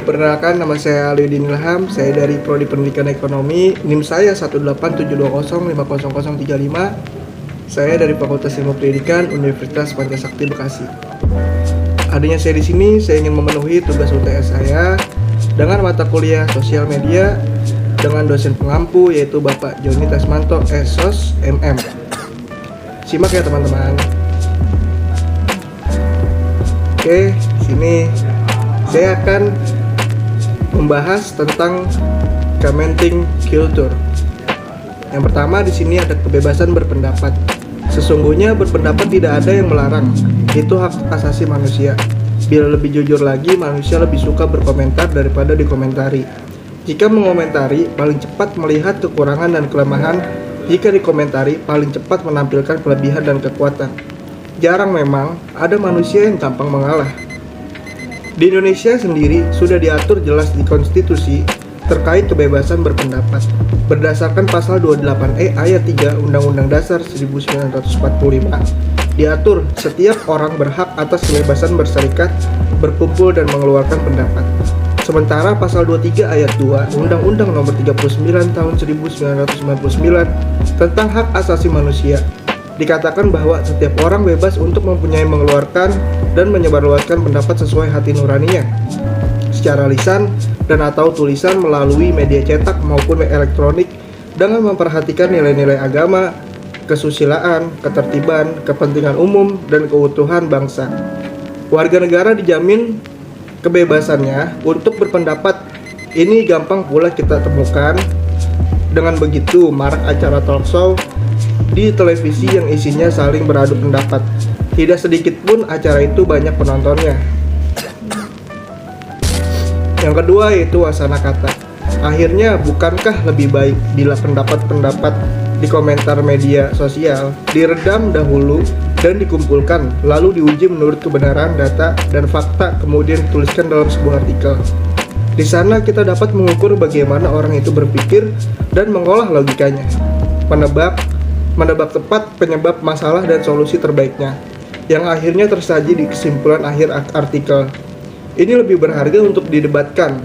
Perkenalkan, nama saya Alidin Ilham. Saya dari Prodi Pendidikan Ekonomi. NIM saya 18720500035. Saya dari Fakultas Ilmu Pendidikan Universitas Pancasakti Bekasi. Adanya saya di sini, saya ingin memenuhi tugas UTS saya dengan mata kuliah sosial media dengan dosen pengampu yaitu Bapak Joni Tasmanto SOS MM. Simak ya teman-teman. Oke, sini saya akan membahas tentang commenting culture. Yang pertama di sini ada kebebasan berpendapat. Sesungguhnya berpendapat tidak ada yang melarang. Itu hak asasi manusia. Bila lebih jujur lagi, manusia lebih suka berkomentar daripada dikomentari. Jika mengomentari, paling cepat melihat kekurangan dan kelemahan. Jika dikomentari, paling cepat menampilkan kelebihan dan kekuatan. Jarang memang ada manusia yang gampang mengalah. Di Indonesia sendiri sudah diatur jelas di konstitusi terkait kebebasan berpendapat. Berdasarkan pasal 28E ayat 3 Undang-Undang Dasar 1945, diatur setiap orang berhak atas kebebasan berserikat, berkumpul dan mengeluarkan pendapat. Sementara pasal 23 ayat 2 Undang-Undang Nomor 39 Tahun 1999 tentang hak asasi manusia dikatakan bahwa setiap orang bebas untuk mempunyai, mengeluarkan, dan menyebarluaskan pendapat sesuai hati nuraninya secara lisan dan atau tulisan melalui media cetak maupun elektronik dengan memperhatikan nilai-nilai agama, kesusilaan, ketertiban, kepentingan umum, dan keutuhan bangsa. Warga negara dijamin kebebasannya untuk berpendapat. Ini gampang pula kita temukan. Dengan begitu, marak acara talkshow di televisi yang isinya saling beradu pendapat. Tidak sedikit pun acara itu banyak penontonnya. Yang kedua yaitu wasana kata. Akhirnya, bukankah lebih baik bila pendapat-pendapat di komentar media sosial diredam dahulu dan dikumpulkan, lalu diuji menurut kebenaran data dan fakta, kemudian dituliskan dalam sebuah artikel. Di sana kita dapat mengukur bagaimana orang itu berpikir dan mengolah logikanya, menebak tepat penyebab masalah dan solusi terbaiknya, yang akhirnya tersaji di kesimpulan akhir artikel. Ini lebih berharga untuk didebatkan,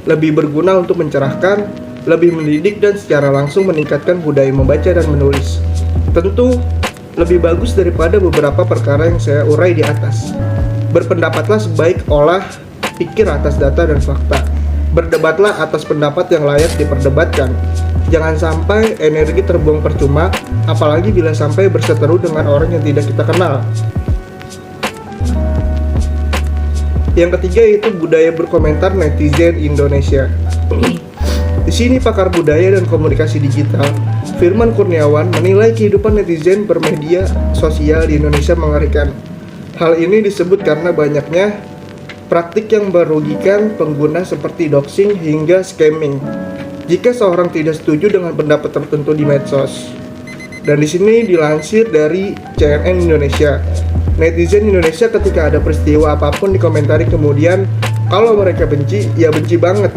lebih berguna untuk mencerahkan, lebih mendidik dan secara langsung meningkatkan budaya membaca dan menulis. Tentu lebih bagus daripada beberapa perkara yang saya urai di atas. Berpendapatlah sebaik olah pikir atas data dan fakta. Berdebatlah atas pendapat yang layak diperdebatkan. Jangan sampai energi terbuang percuma, apalagi bila sampai berseteru dengan orang yang tidak kita kenal. Yang ketiga yaitu budaya berkomentar netizen Indonesia. Di sini pakar budaya dan komunikasi digital, Firman Kurniawan, menilai kehidupan netizen bermedia sosial di Indonesia mengerikan. Hal ini disebut karena banyaknya praktik yang merugikan pengguna seperti doxing hingga scamming. Jika seorang tidak setuju dengan pendapat tertentu di medsos. Dan di sini dilansir dari CNN Indonesia. Netizen Indonesia ketika ada peristiwa apapun dikomentari, kemudian kalau mereka benci, ya benci banget.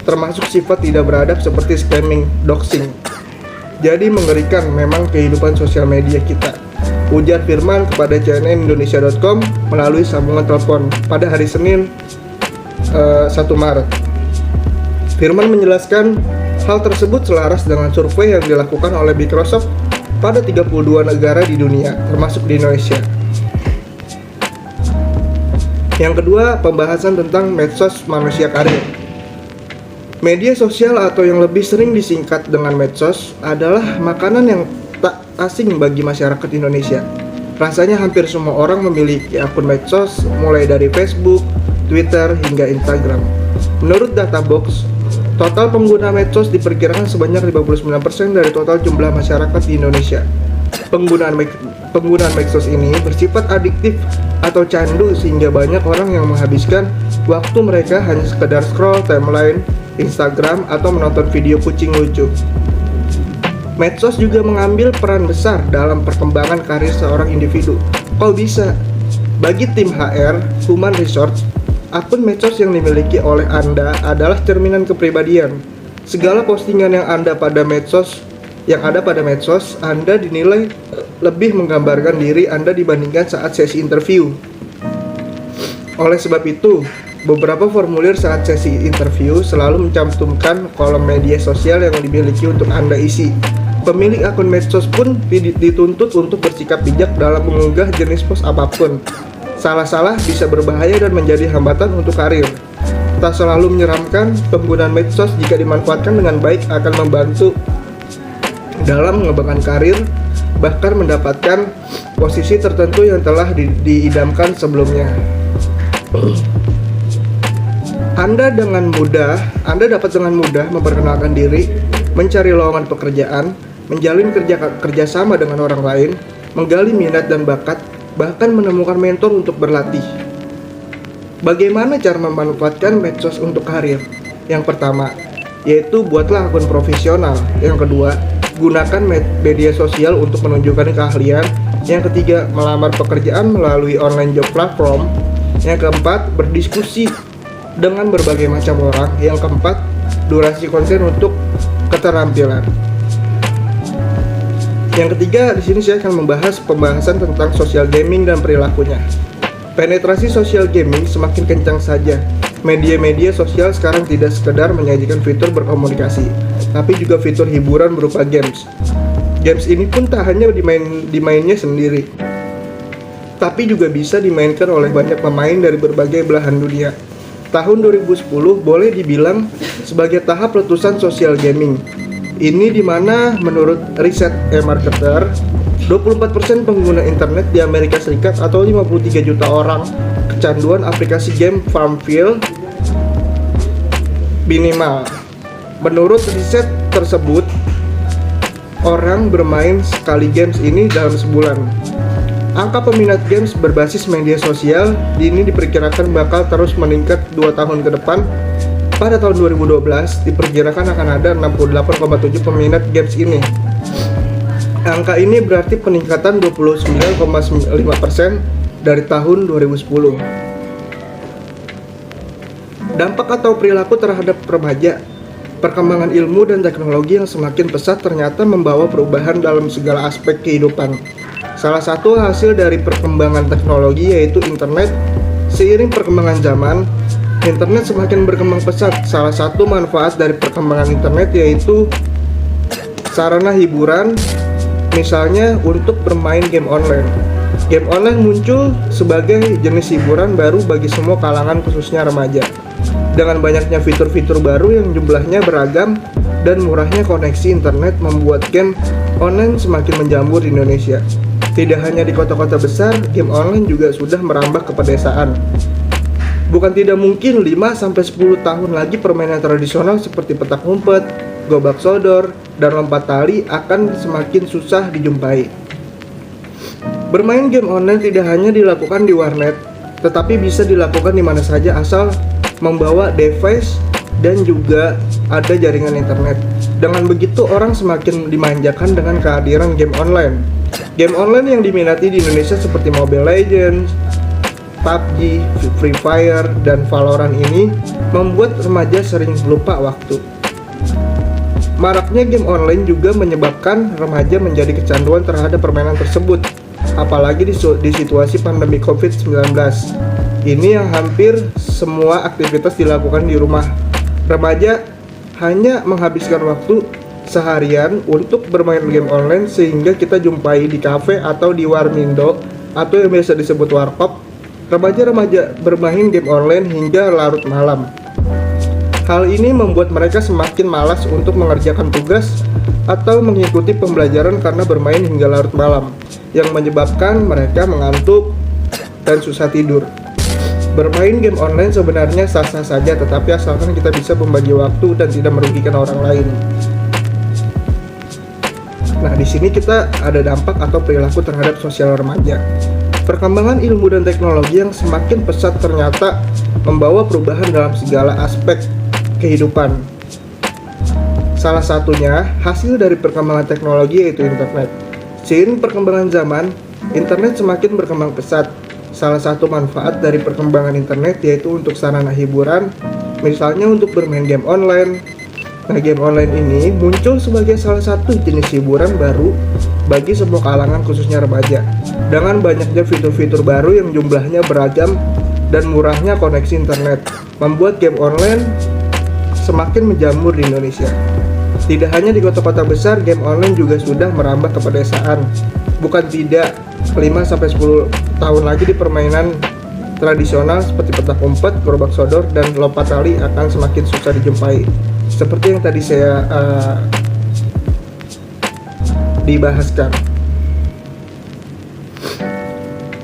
Termasuk sifat tidak beradab seperti scamming, doxing. Jadi mengerikan memang kehidupan sosial media kita. Ujar Firman kepada cnnindonesia.com melalui sambungan telepon pada hari Senin 1 Maret. Firman menjelaskan hal tersebut selaras dengan survei yang dilakukan oleh Microsoft pada 32 negara di dunia, termasuk di Indonesia. Yang kedua, pembahasan tentang medsos manusia karir. Media sosial atau yang lebih sering disingkat dengan medsos adalah makanan yang tak asing bagi masyarakat Indonesia. Rasanya hampir semua orang memiliki akun medsos, mulai dari Facebook, Twitter, hingga Instagram. Menurut Databox, total pengguna medsos diperkirakan sebanyak 59% dari total jumlah masyarakat di Indonesia. Penggunaan medsos ini bersifat adiktif atau candu sehingga banyak orang yang menghabiskan waktu mereka hanya sekedar scroll timeline Instagram atau menonton video kucing lucu. Medsos juga mengambil peran besar dalam perkembangan karir seorang individu. Kok bisa? Bagi tim HR, Human Resource, akun medsos yang dimiliki oleh Anda adalah cerminan kepribadian. Segala postingan yang ada pada medsos, Anda dinilai lebih menggambarkan diri Anda dibandingkan saat sesi interview. Oleh sebab itu, Beberapa formulir saat sesi interview selalu mencantumkan kolom media sosial yang dimiliki untuk Anda isi. Pemilik akun medsos pun dituntut untuk bersikap bijak dalam mengunggah jenis post apapun. Salah-salah bisa berbahaya dan menjadi hambatan untuk karir. Tak selalu menyeramkan, penggunaan medsos jika dimanfaatkan dengan baik akan membantu dalam mengembangkan karir, bahkan mendapatkan posisi tertentu yang telah diidamkan sebelumnya. Anda dapat dengan mudah memperkenalkan diri, mencari lowongan pekerjaan, menjalin kerjasama dengan orang lain, menggali minat dan bakat, bahkan menemukan mentor untuk berlatih. Bagaimana cara memanfaatkan medsos untuk karir? Yang pertama, yaitu buatlah akun profesional. Yang kedua, gunakan media sosial untuk menunjukkan keahlian. Yang ketiga, melamar pekerjaan melalui online job platform. Yang keempat, berdiskusi dengan berbagai macam orang. Yang keempat, durasi konten untuk keterampilan. Yang ketiga, di sini saya akan membahas pembahasan tentang social gaming dan perilakunya. Penetrasi social gaming semakin kencang saja. Media-media sosial sekarang tidak sekedar menyajikan fitur berkomunikasi, tapi juga fitur hiburan berupa games. Games ini pun tak hanya dimainnya sendiri, tapi juga bisa dimainkan oleh banyak pemain dari berbagai belahan dunia. Tahun 2010 boleh dibilang sebagai tahap letusan social gaming. Ini dimana menurut riset eMarketer, 24% pengguna internet di Amerika Serikat atau 53 juta orang kecanduan aplikasi game Farmville minimal. Menurut riset tersebut, orang bermain sekali games ini dalam sebulan. Angka peminat games berbasis media sosial ini diperkirakan bakal terus meningkat 2 tahun ke depan. Pada tahun 2012, diperkirakan akan ada 68,7 peminat games ini. Angka ini berarti peningkatan 29,5% dari tahun 2010. Dampak atau perilaku terhadap remaja. Perkembangan ilmu dan teknologi yang semakin pesat ternyata membawa perubahan dalam segala aspek kehidupan. Salah satu hasil dari perkembangan teknologi yaitu internet. Seiring perkembangan zaman, internet semakin berkembang pesat. Salah satu manfaat dari perkembangan internet yaitu sarana hiburan, misalnya untuk bermain game online. Game online muncul sebagai jenis hiburan baru bagi semua kalangan, khususnya remaja. Dengan banyaknya fitur-fitur baru yang jumlahnya beragam dan murahnya koneksi internet membuat game online semakin menjamur di Indonesia. Tidak hanya di kota-kota besar, game online juga sudah merambah ke pedesaan. Bukan tidak mungkin 5-10 tahun lagi permainan tradisional seperti petak umpet, gobak sodor, dan lompat tali akan semakin susah dijumpai. Bermain game online tidak hanya dilakukan di warnet, tetapi bisa dilakukan di mana saja asal membawa device dan juga ada jaringan internet. Dengan begitu orang semakin dimanjakan dengan kehadiran game online. Game online yang diminati di Indonesia seperti Mobile Legends, PUBG, Free Fire, dan Valorant ini membuat remaja sering lupa waktu. Maraknya game online juga menyebabkan remaja menjadi kecanduan terhadap permainan tersebut, apalagi di situasi pandemi COVID-19. Ini yang hampir semua aktivitas dilakukan di rumah. Remaja hanya menghabiskan waktu seharian untuk bermain game online sehingga kita jumpai di kafe atau di warmindo atau yang biasa disebut warkop. Remaja-remaja bermain game online hingga larut malam. Hal ini membuat mereka semakin malas untuk mengerjakan tugas atau mengikuti pembelajaran karena bermain hingga larut malam, yang menyebabkan mereka mengantuk dan susah tidur. Bermain game online sebenarnya sah-sah saja, tetapi asalkan kita bisa membagi waktu dan tidak merugikan orang lain. Nah, di sini kita ada dampak atau perilaku terhadap sosial remaja. Perkembangan ilmu dan teknologi yang semakin pesat ternyata membawa perubahan dalam segala aspek kehidupan. Salah satunya hasil dari perkembangan teknologi yaitu internet. Seiring perkembangan zaman, internet semakin berkembang pesat. Salah satu manfaat dari perkembangan internet yaitu untuk sarana hiburan, misalnya untuk bermain game online. Nah, game online ini muncul sebagai salah satu jenis hiburan baru bagi semua kalangan, khususnya remaja. Dengan banyaknya fitur-fitur baru yang jumlahnya beragam dan murahnya koneksi internet membuat game online semakin menjamur di Indonesia. Tidak hanya di kota-kota besar, game online juga sudah merambah ke pedesaan. Bukan tidak, 5-10 tahun lagi di permainan tradisional seperti petak umpet, gerobak sodor, dan lompat tali akan semakin susah dijumpai. Seperti yang tadi saya dibahaskan.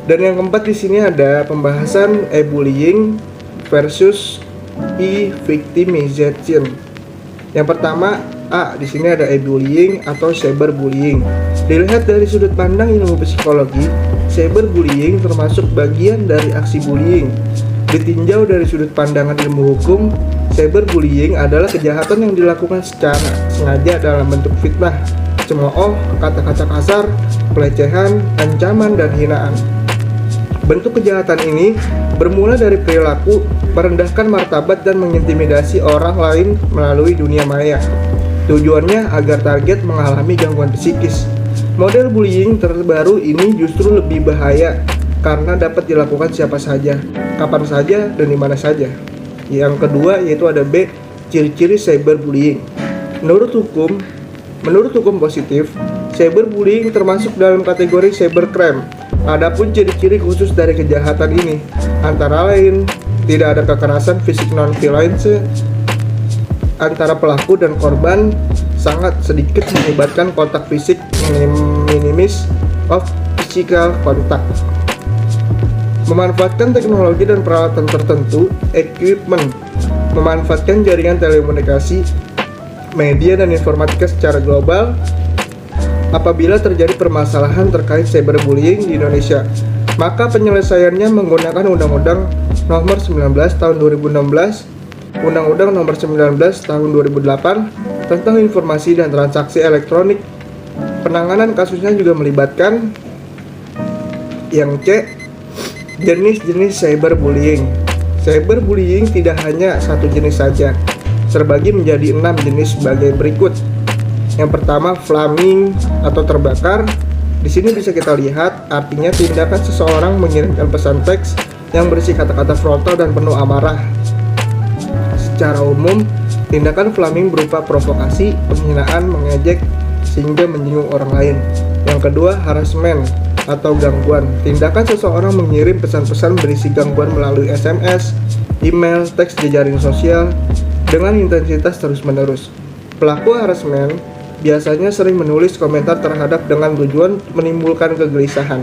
Dan yang keempat di sini ada pembahasan e-bullying versus e-victimization. Yang pertama, di sini ada e-bullying atau cyberbullying. Dilihat dari sudut pandang ilmu psikologi, cyberbullying termasuk bagian dari aksi bullying. Ditinjau dari sudut pandangan ilmu hukum, cyberbullying adalah kejahatan yang dilakukan secara sengaja dalam bentuk fitnah, cemooh, kata-kata kasar, pelecehan, ancaman, dan hinaan. Bentuk kejahatan ini bermula dari perilaku merendahkan martabat dan mengintimidasi orang lain melalui dunia maya. Tujuannya agar target mengalami gangguan psikis. Model bullying terbaru ini justru lebih bahaya karena dapat dilakukan siapa saja, kapan saja, dan di mana saja. Yang kedua yaitu ada B, ciri-ciri cyberbullying. Menurut hukum positif, cyberbullying termasuk dalam kategori cybercrime. Adapun ciri-ciri khusus dari kejahatan ini antara lain tidak ada kekerasan fisik non-violence antara pelaku dan korban, sangat sedikit melibatkan kontak fisik, minimis of physical contact. Memanfaatkan teknologi dan peralatan tertentu, equipment, memanfaatkan jaringan telekomunikasi, media dan informatika secara global. Apabila terjadi permasalahan terkait cyberbullying di Indonesia, maka penyelesaiannya menggunakan Undang-Undang Nomor 19 Tahun 2016, Undang-Undang Nomor 19 Tahun 2008 tentang Informasi dan Transaksi Elektronik. Penanganan kasusnya juga melibatkan yang C, jenis-jenis cyberbullying. Cyberbullying tidak hanya satu jenis saja, terbagi menjadi 6 jenis sebagai berikut. Yang pertama, flaming atau terbakar. Di sini bisa kita lihat artinya tindakan seseorang mengirimkan pesan teks yang berisi kata-kata frontal dan penuh amarah. Secara umum, tindakan flaming berupa provokasi, penghinaan, mengejek sehingga menyinggung orang lain. Yang kedua, harassment atau gangguan. Tindakan seseorang mengirim pesan-pesan berisi gangguan melalui SMS, email, teks jejaring sosial dengan intensitas terus-menerus. Pelaku harassment biasanya sering menulis komentar terhadap dengan tujuan menimbulkan kegelisahan.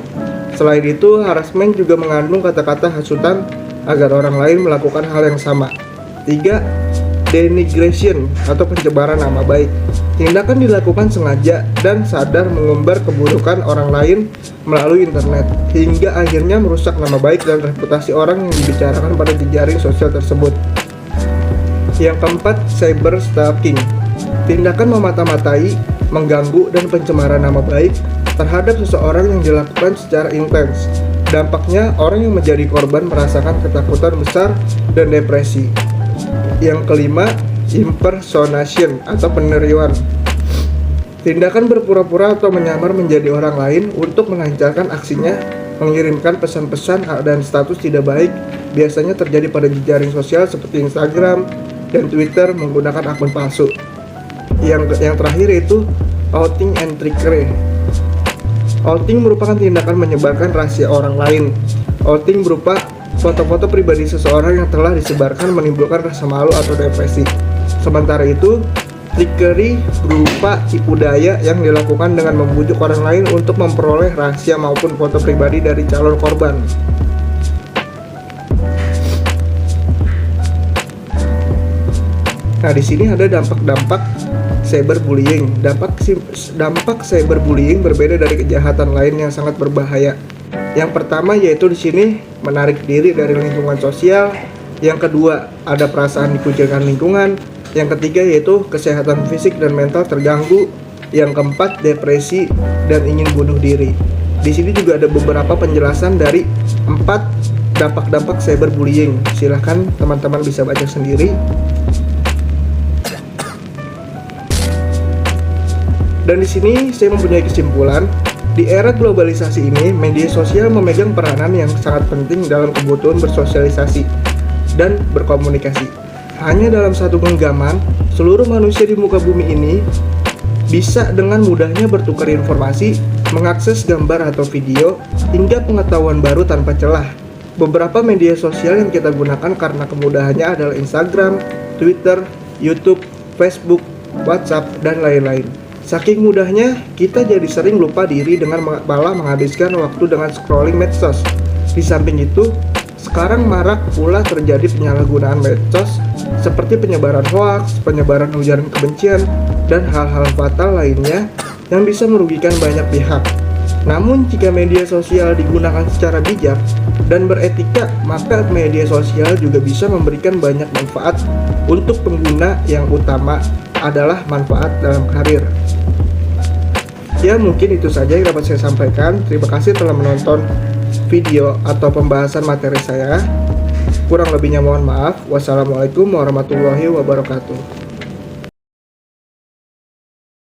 Selain itu, harassment juga mengandung kata-kata hasutan agar orang lain melakukan hal yang sama. 3. Denigration atau pencemaran nama baik. Tindakan dilakukan sengaja dan sadar mengumbar keburukan orang lain melalui internet, hingga akhirnya merusak nama baik dan reputasi orang yang dibicarakan pada jejaring sosial tersebut. Yang keempat, cyber stalking. Tindakan memata-matai, mengganggu, dan pencemaran nama baik terhadap seseorang yang dilakukan secara intens. Dampaknya, orang yang menjadi korban merasakan ketakutan besar dan depresi. Yang kelima, impersonation atau penerimaan. Tindakan berpura-pura atau menyamar menjadi orang lain untuk melancarkan aksinya, mengirimkan pesan-pesan dan status tidak baik, biasanya terjadi pada jejaring sosial seperti Instagram dan Twitter menggunakan akun palsu. Yang terakhir itu outing and trickery. Outing merupakan tindakan menyebarkan rahasia orang lain. Outing berupa foto-foto pribadi seseorang yang telah disebarkan menimbulkan rasa malu atau depresi. Sementara itu, trickery berupa tipu daya yang dilakukan dengan membujuk orang lain untuk memperoleh rahasia maupun foto pribadi dari calon korban. Nah, di sini ada dampak-dampak cyberbullying. Dampak cyberbullying berbeda dari kejahatan lain yang sangat berbahaya. Yang pertama yaitu di sini menarik diri dari lingkungan sosial. Yang kedua, ada perasaan dikucilkan lingkungan. Yang ketiga yaitu kesehatan fisik dan mental terganggu. Yang keempat, depresi dan ingin bunuh diri. Di sini juga ada beberapa penjelasan dari 4 dampak-dampak cyberbullying. Silahkan teman-teman bisa baca sendiri. Dan di sini saya mempunyai kesimpulan Di era globalisasi ini, media sosial memegang peranan yang sangat penting dalam kebutuhan bersosialisasi dan berkomunikasi. Hanya dalam satu genggaman, seluruh manusia di muka bumi ini bisa dengan mudahnya bertukar informasi, mengakses gambar atau video, hingga pengetahuan baru tanpa celah. Beberapa media sosial yang kita gunakan karena kemudahannya adalah Instagram, Twitter, YouTube, Facebook, WhatsApp, dan lain-lain. Saking mudahnya, kita jadi sering lupa diri dengan malah menghabiskan waktu dengan scrolling medsos. Di samping itu, sekarang marak pula terjadi penyalahgunaan medsos seperti penyebaran hoaks, penyebaran ujaran kebencian, dan hal-hal fatal lainnya yang bisa merugikan banyak pihak. Namun, jika media sosial digunakan secara bijak dan beretika, maka media sosial juga bisa memberikan banyak manfaat untuk pengguna, yang utama adalah manfaat dalam karir. Ya, mungkin itu saja yang dapat saya sampaikan. Terima kasih telah menonton video atau pembahasan materi saya. Kurang lebihnya mohon maaf. Wassalamualaikum warahmatullahi wabarakatuh.